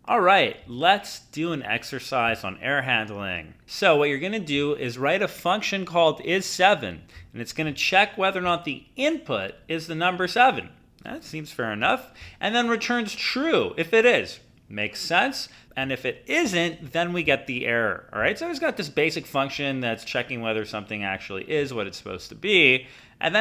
All right, let's do an exercise on error handling. So what you're going to do is write a function called is7, and it's going to check whether or not the input is the number 7. That seems fair enough. And then returns true if it is. Makes sense. And if it isn't, then we get the error. All right, so it's got this basic function that's checking whether something actually is what it's supposed to be. And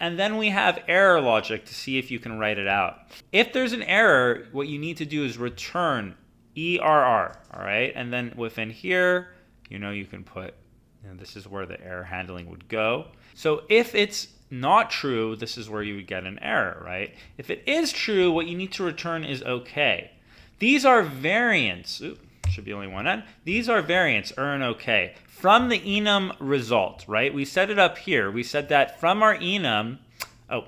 then we have error logic to see if you can write it out. If there's an error, what you need to do is return err, all right? And then within here, you can put, this is where the error handling would go. So if it's not true, this is where you would get an error, right? If it is true, what you need to return is okay. These are variants. Should be only one n. These are variants, and okay, from the enum result, right? We set it up here. We said that from our enum,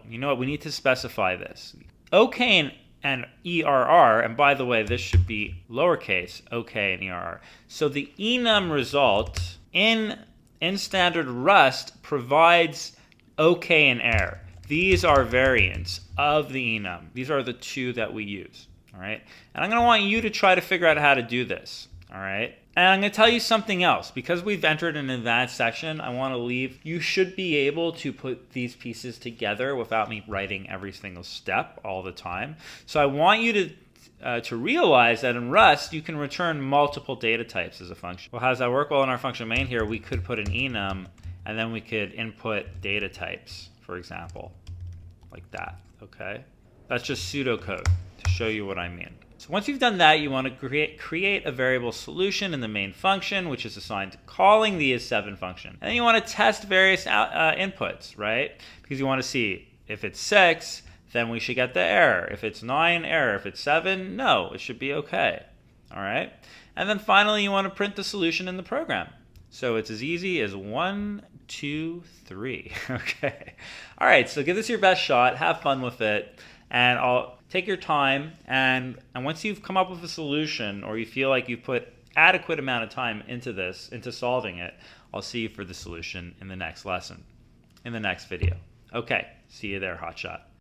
you know what? We need to specify this. Okay and ERR, and by the way, this should be lowercase, okay and ERR. So the enum result in standard Rust provides okay and error. These are variants of the enum. These are the two that we use. All right, and I'm going to want you to try to figure out how to do this. All right, and I'm going to tell you something else. Because we've entered an advanced section, I want to leave. You should be able to put these pieces together without me writing every single step all the time. So I want you to realize that in Rust, you can return multiple data types as a function. Well, how does that work? Well, in our function main here, we could put an enum, and then we could input data types, for example, like that. Okay, that's just pseudocode to show you what I mean. So once you've done that, you want to create a variable solution in the main function, which is assigned to calling the is7 function. And then you want to test various inputs, right? Because you want to see if it's 6, then we should get the error. If it's 9, error. If it's 7, no, it should be okay. All right? And then finally, you want to print the solution in the program. So it's as easy as 1, 2, 3. Okay. All right, so give this your best shot. Have fun with it. And I'll take your time, and once you've come up with a solution, or you feel like you've put adequate amount of time into solving it, I'll see you for the solution in the next lesson, in the next video. Okay, see you there, hotshot.